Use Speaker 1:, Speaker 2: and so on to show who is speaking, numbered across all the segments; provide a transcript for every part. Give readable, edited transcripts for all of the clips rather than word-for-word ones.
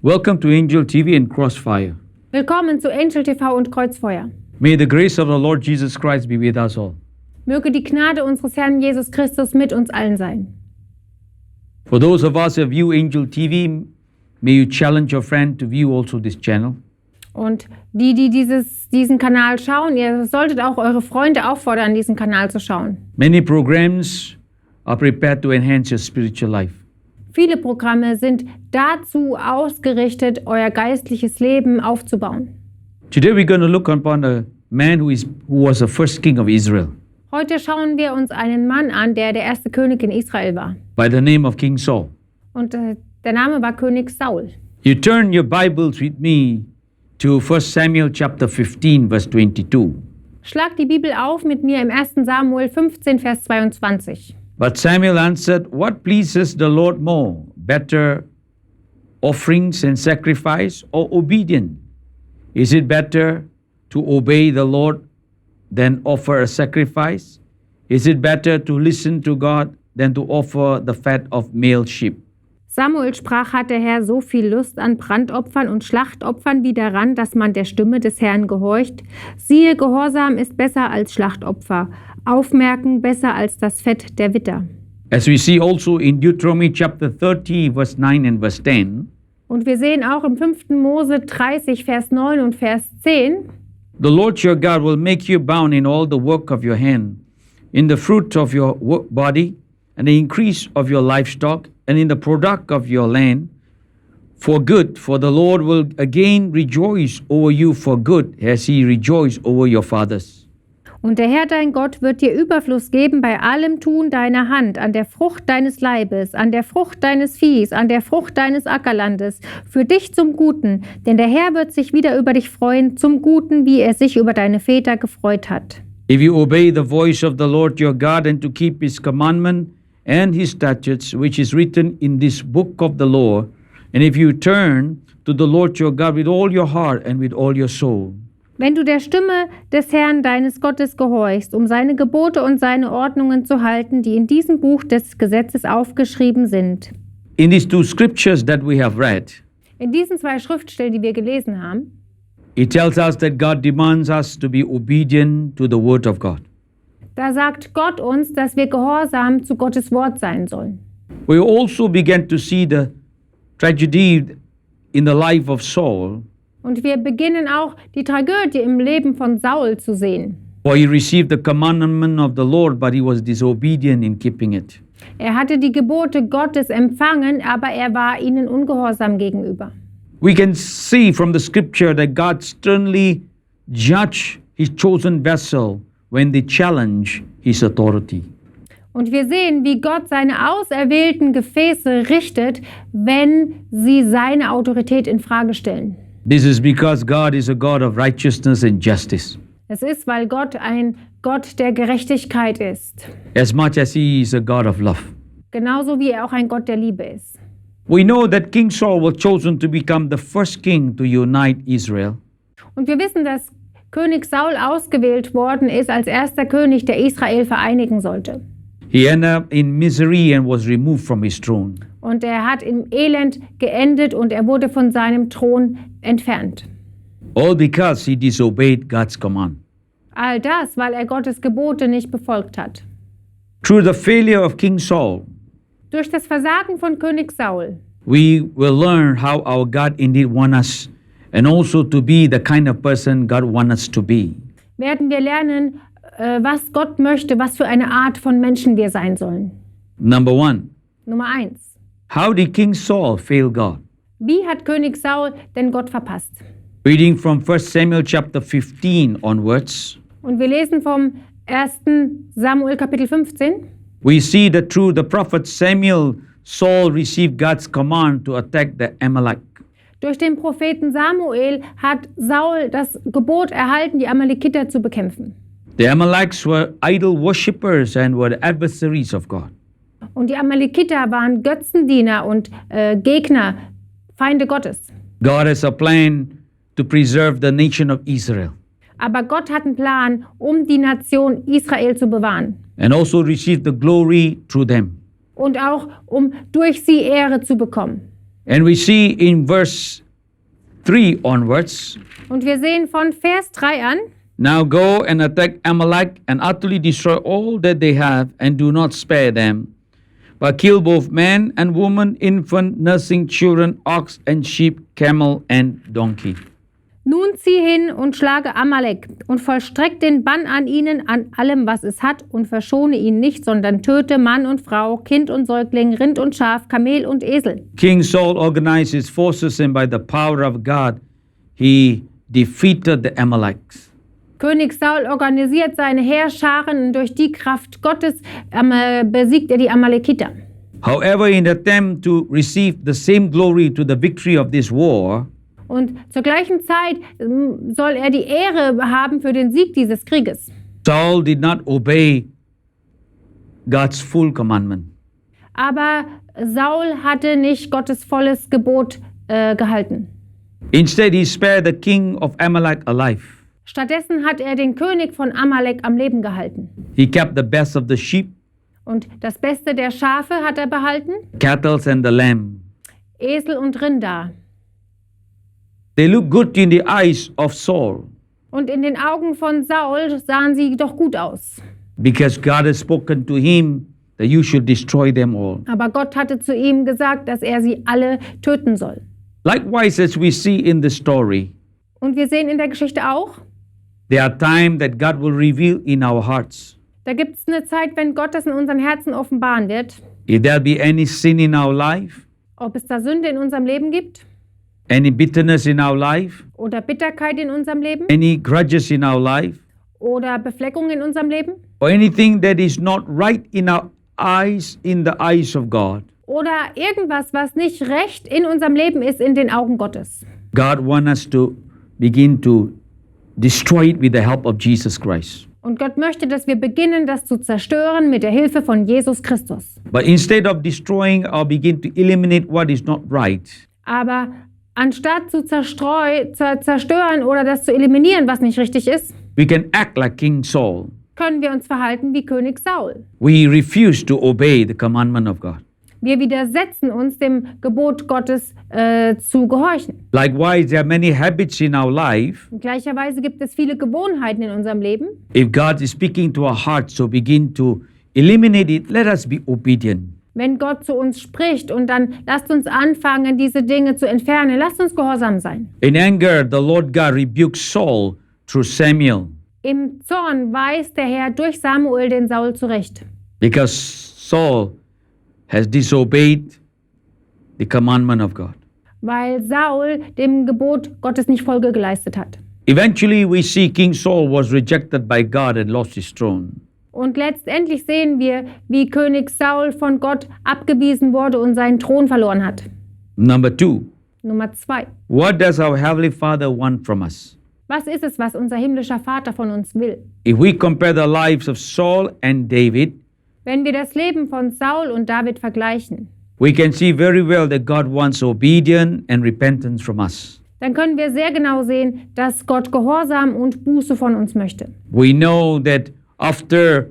Speaker 1: Welcome to Angel TV and Crossfire.
Speaker 2: Willkommen zu Angel TV und Kreuzfeuer.
Speaker 1: May the grace of the Lord Jesus Christ be with us all.
Speaker 2: Möge die Gnade unseres Herrn Jesus Christus mit uns allen sein.
Speaker 1: For those of us who view Angel TV, may you challenge your friend to view also this channel.
Speaker 2: Und die diesen Kanal schauen, ihr solltet auch eure Freunde auffordern, diesen Kanal zu schauen.
Speaker 1: Many programs are prepared to enhance your spiritual life.
Speaker 2: Viele Programme sind dazu ausgerichtet, euer geistliches Leben aufzubauen.
Speaker 1: Today we're going to look upon a man who was the first king of Israel
Speaker 2: Heute schauen wir uns einen Mann an, der erste König in Israel war.
Speaker 1: by the name of King Saul.
Speaker 2: Und der Name war König Saul.
Speaker 1: You turn your Bibles with me to 1 Samuel chapter 15 verse 22.
Speaker 2: Schlag die Bibel auf mit mir im 1. Samuel 15, Vers 22.
Speaker 1: But Samuel answered, "What pleases the Lord more, better offerings and sacrifice or obedience? Is it better to obey the Lord than offer a sacrifice? Is it better to listen to God than to offer the fat of male sheep?"
Speaker 2: Samuel sprach, hat der Herr so viel Lust an Brandopfern und Schlachtopfern wie daran, dass man der Stimme des Herrn gehorcht. Siehe, Gehorsam ist besser als Schlachtopfer, Aufmerken besser als das Fett der Widder.
Speaker 1: As we see also in Deuteronomy chapter 30 verse 9 and verse 10,
Speaker 2: Und wir sehen auch im 5. Mose 30, Vers 9 und Vers 10,
Speaker 1: the Lord your God will make you bound in all the work of your hand, in the fruit of your body, and the increase of your livestock, and in the product of your land, for good. For the Lord will again rejoice over you for good, as he rejoiced over your fathers.
Speaker 2: Und der Herr dein Gott wird dir Überfluss geben bei allem Tun deiner Hand, an der Frucht deines Leibes, an der Frucht deines Viehs, an der Frucht deines Ackerlandes, für dich zum Guten, denn der Herr wird sich wieder über dich freuen, zum Guten, wie er sich über deine Väter gefreut hat.
Speaker 1: If you obey the voice of the Lord your God and to keep his commandment and his statutes, which is written in this book of the law, and if you turn to the Lord your God with all your heart and with all your soul,
Speaker 2: Wenn du der Stimme des Herrn deines Gottes gehorchst, um seine Gebote und seine Ordnungen zu halten, die in diesem Buch des Gesetzes aufgeschrieben sind.
Speaker 1: in these two scriptures that we have read,
Speaker 2: In diesen zwei Schriftstellen, die wir gelesen haben,
Speaker 1: it tells us that God demands us to be obedient to the word of God.
Speaker 2: da sagt Gott uns, dass wir gehorsam zu Gottes Wort sein sollen.
Speaker 1: We also began to see the tragedy in the life of Saul,
Speaker 2: Und wir beginnen auch die Tragödie im Leben von Saul zu sehen.
Speaker 1: for he received the commandment of the Lord, but he was disobedient in keeping it.
Speaker 2: Er hatte die Gebote Gottes empfangen, aber er war ihnen ungehorsam gegenüber.
Speaker 1: We can see from the scripture that God sternly judged his chosen vessel when they challenge his authority.
Speaker 2: Und wir sehen, wie Gott seine auserwählten Gefäße richtet, wenn sie seine Autorität in Frage stellen.
Speaker 1: This is because God is a God of righteousness and justice,
Speaker 2: Es ist, weil Gott ein Gott der Gerechtigkeit ist,
Speaker 1: as much as he is a God of love.
Speaker 2: genauso wie er auch ein Gott der Liebe ist.
Speaker 1: We know that King Saul was chosen to become the first king to unite Israel.
Speaker 2: Und wir wissen, dass König Saul ausgewählt worden ist als erster König, der Israel vereinigen sollte.
Speaker 1: He ended up in misery and was removed from his throne.
Speaker 2: Und er hat im Elend geendet und er wurde von seinem Thron entfernt.
Speaker 1: All because he disobeyed God's command.
Speaker 2: All das, weil er Gottes Gebote nicht befolgt hat.
Speaker 1: Through the failure of King Saul,
Speaker 2: Durch das Versagen von König Saul
Speaker 1: we will learn how our God indeed wants us and also to be the kind of person God wants us to be.
Speaker 2: werden wir lernen, was Gott möchte, was für eine Art von Menschen wir sein sollen.
Speaker 1: Number one,
Speaker 2: Nummer 1.
Speaker 1: how did King Saul fail God?
Speaker 2: Wie hat König Saul denn Gott verpasst?
Speaker 1: Reading from 1 Samuel chapter 15 onwards,
Speaker 2: Und wir lesen vom 1. Samuel Kapitel 15.
Speaker 1: we see that through the prophet Samuel, Saul received God's command to attack the Amalek.
Speaker 2: Durch den Propheten Samuel hat Saul das Gebot erhalten, die Amalekiter zu bekämpfen.
Speaker 1: The Amalekites were idol worshippers and were the adversaries of God.
Speaker 2: Und die Amalekiter waren Götzendiener und Gegner, Feinde Gottes.
Speaker 1: God has a plan to preserve the nation of Israel
Speaker 2: Aber Gott hat einen Plan, um die Nation Israel zu bewahren.
Speaker 1: and also receive the glory through them.
Speaker 2: Und auch, um durch sie Ehre zu bekommen.
Speaker 1: And we see in verse 3 onwards,
Speaker 2: Und wir sehen von Vers 3 an,
Speaker 1: now go and attack Amalek and utterly destroy all that they have, and do not spare them, but kill both man and woman, infant, nursing children, ox and sheep, camel and donkey.
Speaker 2: nun zieh hin und schlage Amalek und vollstreck den Bann an ihnen, an allem, was es hat, und verschone ihn nicht, sondern töte Mann und Frau, Kind und Säugling, Rind und Schaf, Kamel und Esel.
Speaker 1: King Saul organized his forces, and by the power of God, he defeated the Amalekites.
Speaker 2: König Saul organisiert seine Heerscharen und durch die Kraft Gottes besiegt er die Amalekiter.
Speaker 1: However, in an attempt to receive the same glory to the victory of this war,
Speaker 2: Und zur gleichen Zeit soll er die Ehre haben für den Sieg dieses Krieges.
Speaker 1: Saul did not obey God's full commandment.
Speaker 2: Aber Saul hatte nicht Gottes volles Gebot gehalten.
Speaker 1: Instead, he spared the king of Amalek alive.
Speaker 2: Stattdessen hat er den König von Amalek am Leben gehalten.
Speaker 1: He kept the best of the sheep,
Speaker 2: Und das Beste der Schafe hat er behalten,
Speaker 1: cattle, and the lamb.
Speaker 2: Esel und Rinder.
Speaker 1: They looked good in the eyes of Saul
Speaker 2: Und in den Augen von Saul sahen sie doch gut aus.
Speaker 1: because God had spoken to him that you should destroy them all.
Speaker 2: Aber Gott hatte zu ihm gesagt, dass er sie alle töten soll.
Speaker 1: Likewise, as we see in the story,
Speaker 2: Und wir sehen in der Geschichte auch,
Speaker 1: there are times that God will reveal in our hearts.
Speaker 2: da gibt es eine Zeit, wenn Gott das in unseren Herzen offenbaren wird,
Speaker 1: If there be any sin in our life,
Speaker 2: ob es da Sünde in unserem Leben gibt
Speaker 1: any bitterness in our life,
Speaker 2: oder Bitterkeit in unserem Leben
Speaker 1: any grudges in our life,
Speaker 2: oder Befleckung in unserem Leben
Speaker 1: or anything that is not right in our eyes, in the eyes of God,
Speaker 2: oder irgendwas, was nicht recht in unserem Leben ist in den Augen Gottes.
Speaker 1: God wants us to begin to destroy it with the help of Jesus Christ.
Speaker 2: Und Gott möchte, dass wir beginnen, das zu zerstören mit der Hilfe von Jesus Christus.
Speaker 1: But instead of destroying or begin to eliminate what is not right,
Speaker 2: Aber anstatt zu zerstören oder das zu eliminieren, was nicht richtig ist,
Speaker 1: we can act like King Saul.
Speaker 2: können wir uns verhalten wie König Saul.
Speaker 1: We refuse to obey the commandment of God.
Speaker 2: Wir widersetzen uns dem Gebot Gottes zu gehorchen.
Speaker 1: Likewise, there are many habits in our life.
Speaker 2: Und gleicherweise gibt es viele Gewohnheiten in unserem Leben.
Speaker 1: If God is speaking to our hearts, so begin to eliminate it. Let us be obedient.
Speaker 2: Wenn Gott zu uns spricht und dann lasst uns anfangen, diese Dinge zu entfernen. Lasst uns gehorsam sein.
Speaker 1: In anger, the Lord God rebuked Saul through Samuel
Speaker 2: Im Zorn weist der Herr durch Samuel den Saul zurecht,
Speaker 1: because Saul has disobeyed the commandment of God.
Speaker 2: weil Saul dem Gebot Gottes nicht Folge geleistet hat.
Speaker 1: Eventually, we see King Saul was rejected by God and lost his throne.
Speaker 2: Und letztendlich sehen wir, wie König Saul von Gott abgewiesen wurde und seinen Thron verloren hat.
Speaker 1: Number 2,
Speaker 2: Nummer 2.
Speaker 1: what does our Heavenly Father want from us?
Speaker 2: Was ist es, was unser himmlischer Vater von uns will?
Speaker 1: If we compare the lives of Saul and David,
Speaker 2: Wenn wir das Leben von Saul und David vergleichen,
Speaker 1: we can see very well that God wants obedience and repentance from us.
Speaker 2: dann können wir sehr genau sehen, dass Gott Gehorsam und Buße von uns möchte.
Speaker 1: We know that after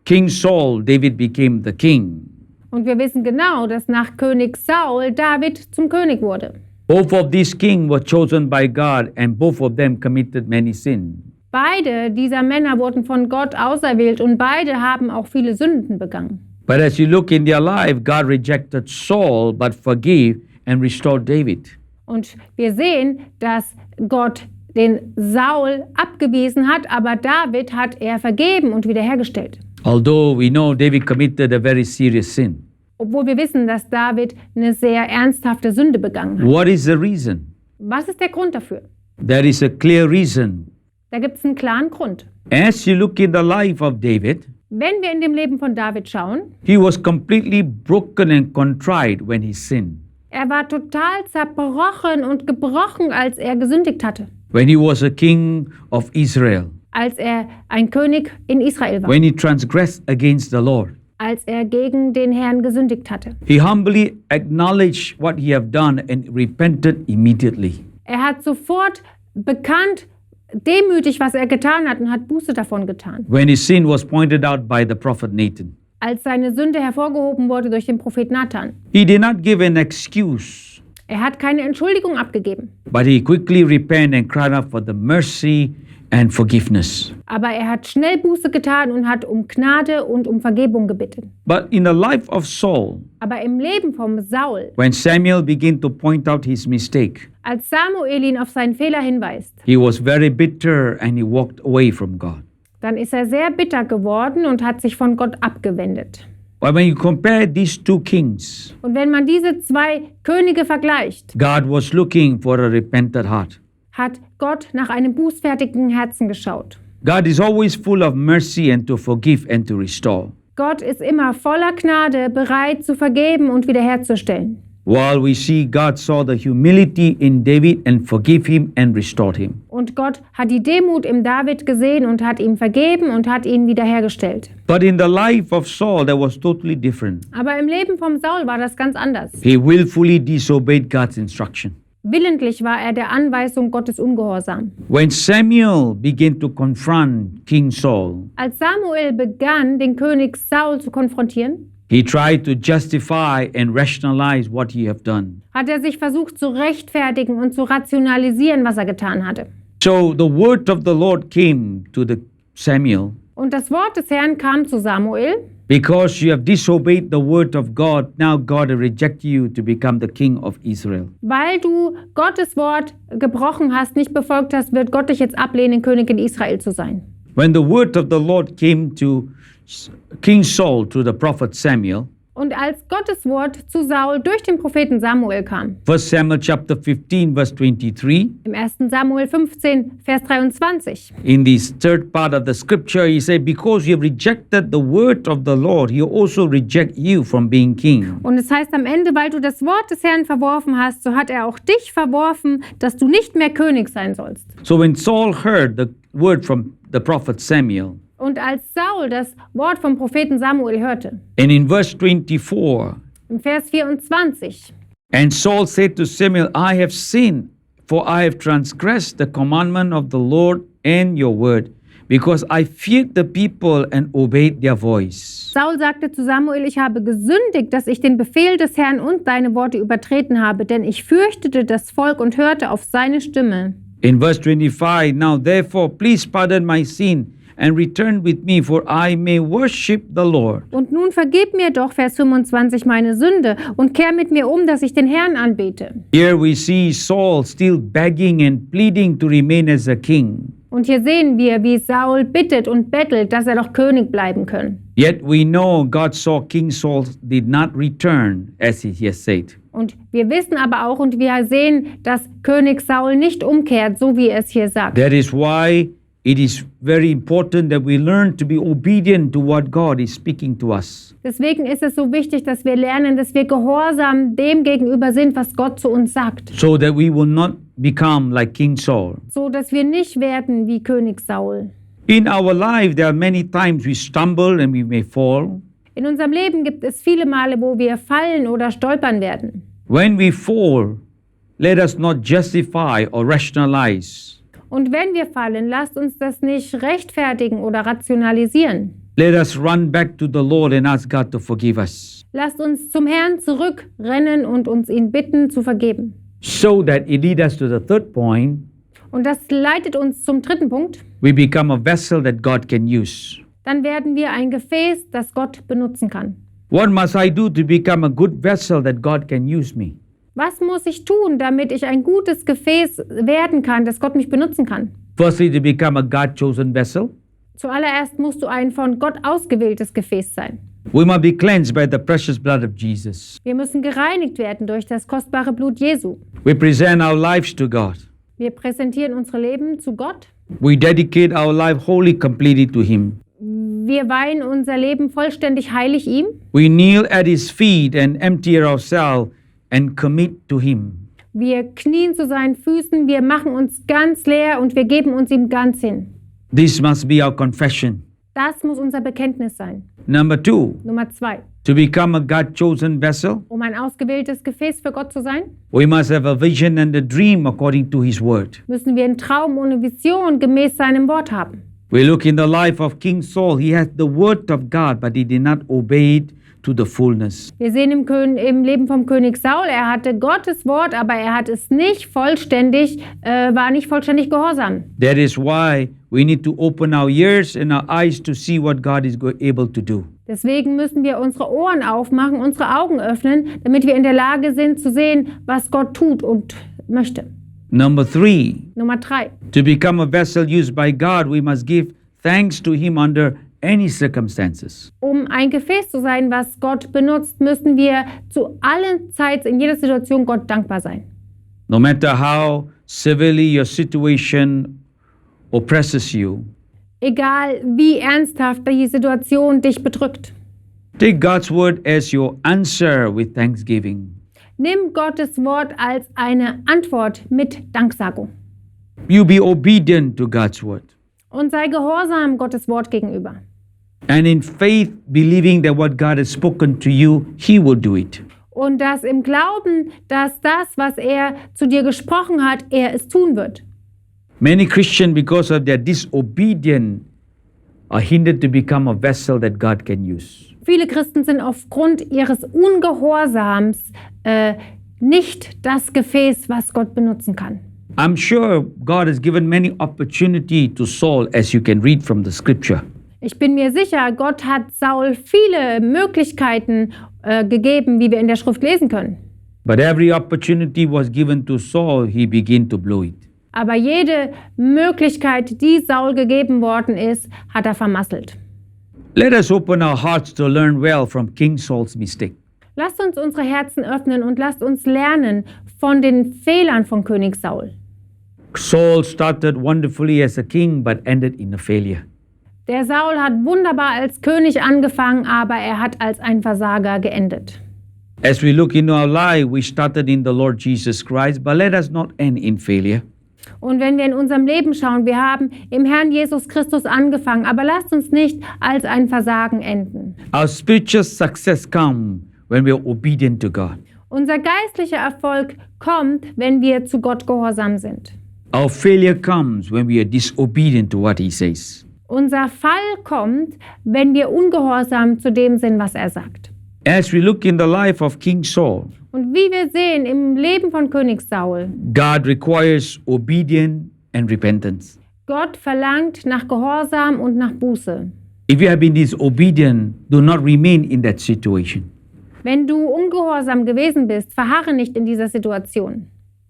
Speaker 1: King Saul, David became the king.
Speaker 2: Und wir wissen genau, dass nach König Saul David zum König wurde.
Speaker 1: Both of these kings were chosen by God, and both of them committed many sins.
Speaker 2: Beide dieser Männer wurden von Gott auserwählt und beide haben auch viele Sünden begangen.
Speaker 1: But as you look in their life, God rejected Saul but forgave and restored David.
Speaker 2: Und wir sehen, dass Gott den Saul abgewiesen hat, aber David hat er vergeben und wiederhergestellt.
Speaker 1: Although we know David committed a very serious sin.
Speaker 2: Obwohl wir wissen, dass David eine sehr ernsthafte Sünde begangen hat.
Speaker 1: What is the reason?
Speaker 2: Was ist der Grund dafür?
Speaker 1: There is a clear reason.
Speaker 2: Da gibt es einen klaren Grund.
Speaker 1: As you look in the life of David,
Speaker 2: Wenn wir in dem Leben von David schauen,
Speaker 1: he was completely broken and contrite when he sinned.
Speaker 2: er war total zerbrochen und gebrochen, als er gesündigt hatte.
Speaker 1: When he was a king of Israel.
Speaker 2: Als er ein König in Israel war.
Speaker 1: When he transgressed against the Lord.
Speaker 2: Als er gegen den Herrn gesündigt hatte.
Speaker 1: He humbly acknowledged what he had done and repented immediately.
Speaker 2: Er hat sofort bekannt, demütig, was er getan hat und hat Buße davon getan.
Speaker 1: When his sin was pointed out by the prophet Nathan.
Speaker 2: Als seine Sünde hervorgehoben wurde durch den Prophet Nathan.
Speaker 1: He did not give an excuse.
Speaker 2: Er hat keine Entschuldigung abgegeben.
Speaker 1: but he quickly repented and cried out for the mercy and forgiveness.
Speaker 2: Aber er hat schnell Buße getan und hat um Gnade und um Vergebung gebeten.
Speaker 1: But in the life of Saul,
Speaker 2: Aber im Leben vom Saul,
Speaker 1: when Samuel began to point out his mistake,
Speaker 2: als Samuel ihn auf seinen Fehler hinweist,
Speaker 1: he was very bitter and he walked away from God.
Speaker 2: dann ist er sehr bitter geworden und hat sich von Gott abgewendet.
Speaker 1: But when you compare these two kings,
Speaker 2: Und wenn man diese zwei Könige vergleicht,
Speaker 1: God was looking for a repentant heart.
Speaker 2: hat Gott nach einem bußfertigen Herzen geschaut.
Speaker 1: God is always full of mercy and to forgive and to restore.
Speaker 2: Gott ist immer voller Gnade, bereit zu vergeben und wiederherzustellen.
Speaker 1: While we see God saw the humility in David and forgive him and restored him.
Speaker 2: Und Gott hat die Demut im David gesehen und hat ihm vergeben und hat ihn wiederhergestellt.
Speaker 1: But in the life of Saul, that was totally different.
Speaker 2: Aber im Leben vom Saul war das ganz anders.
Speaker 1: He willfully disobeyed God's instruction.
Speaker 2: Willentlich war er der Anweisung Gottes ungehorsam.
Speaker 1: When Samuel began to confront King Saul,
Speaker 2: Als Samuel begann, den König Saul zu konfrontieren,
Speaker 1: he tried to justify and rationalize what he had done.
Speaker 2: hat er sich versucht zu rechtfertigen und zu rationalisieren, was er getan hatte.
Speaker 1: So the word of the Lord came to the Samuel.
Speaker 2: Und das Wort des Herrn kam zu Samuel.
Speaker 1: Because you have disobeyed the word of God, now God will reject you to become the king of Israel.
Speaker 2: Weil du Gottes Wort gebrochen hast, nicht befolgt hast, wird Gott dich jetzt ablehnen, König in Israel zu sein.
Speaker 1: When the word of the Lord came to King Saul through the prophet Samuel,
Speaker 2: Und als Gottes Wort zu Saul durch den Propheten Samuel kam,
Speaker 1: 1 Samuel chapter 15 verse 23,
Speaker 2: im 1. Samuel 15, Vers 23,
Speaker 1: in this third part of the scripture, he said, because you have rejected the word of the Lord, he also reject you from being king.
Speaker 2: und es heißt am Ende, weil du das Wort des Herrn verworfen hast, so hat er auch dich verworfen, dass du nicht mehr König sein sollst.
Speaker 1: So when Saul heard the word from the prophet Samuel,
Speaker 2: Und als Saul das Wort vom Propheten Samuel hörte,
Speaker 1: and in verse 24,
Speaker 2: im Vers 24,
Speaker 1: and Saul said to Samuel, I have sinned, for I have transgressed the commandment of the Lord and your word, because I feared the people and obeyed their voice.
Speaker 2: Saul sagte zu Samuel, ich habe gesündigt, dass ich den Befehl des Herrn und deine Worte übertreten habe, denn ich fürchtete das Volk und hörte auf seine Stimme.
Speaker 1: In verse 25, now therefore please pardon my sin and return with me, for I may worship the Lord.
Speaker 2: Und nun vergib mir doch, Vers 25, meine Sünde und kehr mit mir um, dass ich den Herrn anbete.
Speaker 1: Here we see Saul still begging and pleading to remain as a king.
Speaker 2: Und hier sehen wir, wie Saul bittet und bettelt, dass er doch König bleiben könne.
Speaker 1: Yet we know God saw King Saul did not return as he has said.
Speaker 2: Und wir wissen aber auch und wir sehen, dass König Saul nicht umkehrt, so wie er es hier sagt.
Speaker 1: That is why it is very important that we learn to be obedient to what God is speaking to us.
Speaker 2: Deswegen ist es so wichtig, dass wir lernen, dass wir gehorsam dem gegenüber sind, was Gott zu uns sagt.
Speaker 1: So that we will not become like King Saul.
Speaker 2: So, dass wir nicht werden wie König Saul.
Speaker 1: In our life, there are many times we stumble and we may fall.
Speaker 2: In unserem Leben gibt es viele Male, wo wir fallen oder stolpern werden.
Speaker 1: When we fall, let us not justify or rationalize.
Speaker 2: Und wenn wir fallen, lasst uns das nicht rechtfertigen oder rationalisieren.
Speaker 1: Let us run back to the Lord and ask God to forgive us,
Speaker 2: Lasst uns zum Herrn zurückrennen und uns ihn bitten zu vergeben.
Speaker 1: so that it leads us to the third point.
Speaker 2: Und das leitet uns zum dritten Punkt.
Speaker 1: We become a vessel that God can use.
Speaker 2: Dann werden wir ein Gefäß, das Gott benutzen kann.
Speaker 1: What must I do to become a good vessel that God can use me?
Speaker 2: Was muss ich tun, damit ich ein gutes Gefäß werden kann, das Gott mich benutzen kann?
Speaker 1: Firstly, to become a God-chosen vessel,
Speaker 2: Zuallererst musst du ein von Gott ausgewähltes Gefäß sein.
Speaker 1: we must be cleansed by the precious blood of Jesus.
Speaker 2: Wir müssen gereinigt werden durch das kostbare Blut Jesu.
Speaker 1: We present our lives to God.
Speaker 2: Wir präsentieren unsere Leben zu Gott.
Speaker 1: We dedicate our life wholly, completely to Him.
Speaker 2: Wir weihen unser Leben vollständig heilig ihm.
Speaker 1: We kneel at His feet and empty ourselves and commit to Him.
Speaker 2: Wir knien zu seinen Füßen, wir machen uns ganz leer und wir geben uns ihm ganz hin.
Speaker 1: This must be our confession.
Speaker 2: Das muss unser Bekenntnis sein.
Speaker 1: Number 2,
Speaker 2: Nummer 2.
Speaker 1: to become a God-chosen vessel,
Speaker 2: Um ein ausgewähltes Gefäß für Gott zu sein,
Speaker 1: we must have a vision and a dream according to His word.
Speaker 2: müssen wir einen Traum und eine Vision gemäß seinem Wort haben.
Speaker 1: We look in the life of King Saul. He had the word of God, but he did not obey it to the fullness.
Speaker 2: Wir sehen im Leben vom König Saul, er hatte Gottes Wort, aber er hat es nicht vollständig, war nicht vollständig gehorsam.
Speaker 1: That is why we need to open our ears and our eyes to see what God is able to do.
Speaker 2: Deswegen müssen wir unsere Ohren aufmachen, unsere Augen öffnen, damit wir in der Lage sind zu sehen, was Gott tut und möchte.
Speaker 1: Number 3,
Speaker 2: Nummer 3.
Speaker 1: to become a vessel used by God, we must give thanks to Him under any circumstances.
Speaker 2: Um ein Gefäß zu sein, was Gott benutzt, müssen wir zu allen Zeiten, in jeder Situation Gott dankbar sein.
Speaker 1: No matter how severely your situation oppresses you,
Speaker 2: Egal wie ernsthaft die Situation dich bedrückt.
Speaker 1: take God's word as your answer with thanksgiving.
Speaker 2: Nimm Gottes Wort als eine Antwort mit Danksagung.
Speaker 1: You be obedient to God's word.
Speaker 2: Und sei gehorsam Gottes Wort gegenüber.
Speaker 1: And in faith, believing that what God has spoken to you, He will do it.
Speaker 2: Und das im Glauben, dass das, was er zu dir gesprochen hat, er es tun wird.
Speaker 1: Many Christians, because of their disobedience, are hindered to become a vessel that God can use.
Speaker 2: Viele Christen sind aufgrund ihres Ungehorsams nicht das Gefäß, was Gott benutzen kann.
Speaker 1: I'm sure God has given many opportunity to Saul, as you can read from the scripture.
Speaker 2: Ich bin mir sicher, Gott hat Saul viele Möglichkeiten gegeben, wie wir in der Schrift lesen können.
Speaker 1: But every opportunity was given to Saul, he began to blow it.
Speaker 2: Aber jede Möglichkeit, die Saul gegeben worden ist, hat er vermasselt.
Speaker 1: Let us open our hearts to learn well from King Saul's mistake.
Speaker 2: Lasst uns unsere Herzen öffnen und lasst uns lernen von den Fehlern von König Saul.
Speaker 1: Saul started wonderfully as a king, but ended in a failure.
Speaker 2: Der Saul hat wunderbar als König angefangen, aber er hat als ein Versager geendet.
Speaker 1: As we look into our life, we started in the Lord Jesus Christ, but let us not end in failure.
Speaker 2: Und wenn wir in unserem Leben schauen, wir haben im Herrn Jesus Christus angefangen, aber lasst uns nicht als ein Versagen enden.
Speaker 1: Our spiritual success comes when we are obedient to God.
Speaker 2: Unser geistlicher Erfolg kommt, wenn wir zu Gott gehorsam sind.
Speaker 1: Our failure comes when we are disobedient to what He says.
Speaker 2: Unser Fall kommt, wenn wir ungehorsam zu dem sind, was er sagt.
Speaker 1: As we look in the life of King Saul,
Speaker 2: Und wie wir sehen im Leben von König Saul,
Speaker 1: God requires obedience and repentance.
Speaker 2: Gott verlangt nach Gehorsam und nach Buße.
Speaker 1: If you have been disobedient, do not remain in that situation.
Speaker 2: Wenn du ungehorsam gewesen bist, verharre nicht in dieser Situation.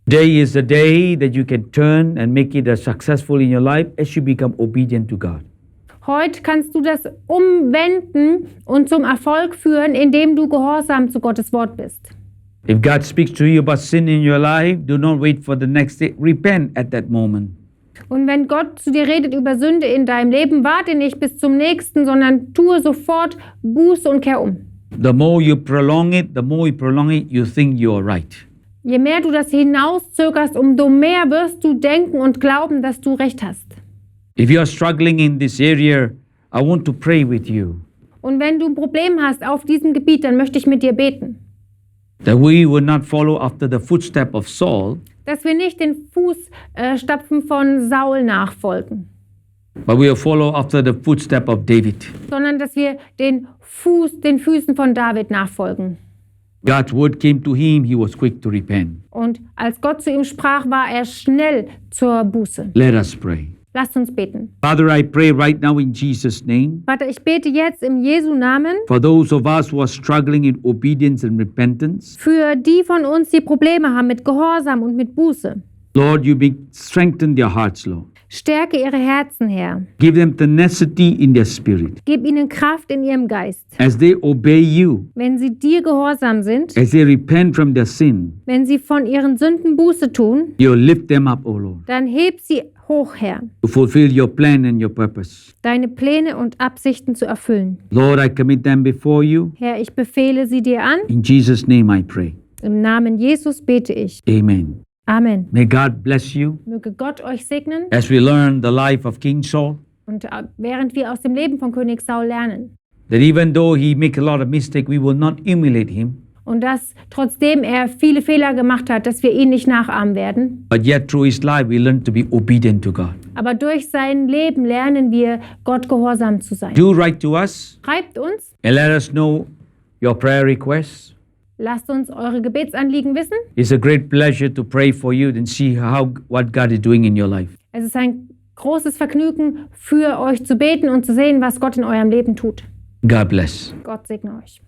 Speaker 1: Today is the day that you can turn and make it successful in your life as you become obedient to God.
Speaker 2: Heute kannst du das umwenden und zum Erfolg führen, indem du gehorsam zu Gottes Wort bist.
Speaker 1: If God speaks to you about sin in your life, do not wait for the next day. Repent at that moment.
Speaker 2: Und wenn Gott zu dir redet über Sünde in deinem Leben, warte nicht bis zum nächsten, sondern tue sofort Buße und kehr um.
Speaker 1: The more you prolong it, you think you are right.
Speaker 2: Je mehr du das hinauszögerst, umso mehr wirst du denken und glauben, dass du recht hast.
Speaker 1: If you are struggling in this area, I want to pray with you
Speaker 2: Und wenn du ein Problem hast auf diesem Gebiet, dann möchte ich mit dir beten,
Speaker 1: that we will not follow after the footstep of Saul,
Speaker 2: dass wir nicht den Fußstapfen von Saul nachfolgen,
Speaker 1: but we will follow after the footstep of David.
Speaker 2: sondern dass wir den Füßen von David nachfolgen.
Speaker 1: God's word came to him, he was quick to repent.
Speaker 2: Und als Gott zu ihm sprach, war er schnell zur Buße.
Speaker 1: Let us pray.
Speaker 2: Lasst uns beten.
Speaker 1: Father, I pray right now in Jesus' name
Speaker 2: Vater, ich bete jetzt im Jesu Namen
Speaker 1: for those of us who are struggling in obedience and repentance.
Speaker 2: für die von uns, die Probleme haben mit Gehorsam und mit Buße.
Speaker 1: Lord, you strengthen their hearts, Lord.
Speaker 2: Stärke ihre Herzen, Herr.
Speaker 1: Give them tenacity in their spirit.
Speaker 2: Gib ihnen Kraft in ihrem Geist.
Speaker 1: As they obey you,
Speaker 2: Wenn sie dir gehorsam sind,
Speaker 1: as they repent from their sin,
Speaker 2: wenn sie von ihren Sünden Buße tun,
Speaker 1: you lift them up, O Lord,
Speaker 2: dann heb sie hoch, Herr,
Speaker 1: to fulfill your plan and your purpose.
Speaker 2: deine Pläne und Absichten zu erfüllen.
Speaker 1: Lord, I commit them before you.
Speaker 2: Herr, ich befehle sie dir an.
Speaker 1: In Jesus' name I pray.
Speaker 2: Im Namen Jesus bete ich.
Speaker 1: Amen.
Speaker 2: Amen.
Speaker 1: May God bless you
Speaker 2: Möge Gott euch segnen
Speaker 1: as we learn the life of King Saul,
Speaker 2: und während wir aus dem Leben von König Saul lernen.
Speaker 1: that even though he make a lot of mistake, we will not emulate him,
Speaker 2: Und dass trotzdem er viele Fehler gemacht hat, dass wir ihn nicht nachahmen werden.
Speaker 1: but yet through his life we learn to be obedient to God.
Speaker 2: Aber durch sein Leben lernen wir, Gott gehorsam zu sein.
Speaker 1: Do write to us
Speaker 2: Schreibt uns
Speaker 1: and let us know your prayer requests.
Speaker 2: Lasst uns eure Gebetsanliegen wissen.
Speaker 1: It's a great pleasure to pray for you and see what God is doing in your life.
Speaker 2: Es ist ein großes Vergnügen, für euch zu beten und zu sehen, was Gott in eurem Leben tut.
Speaker 1: God bless.
Speaker 2: Gott segne euch.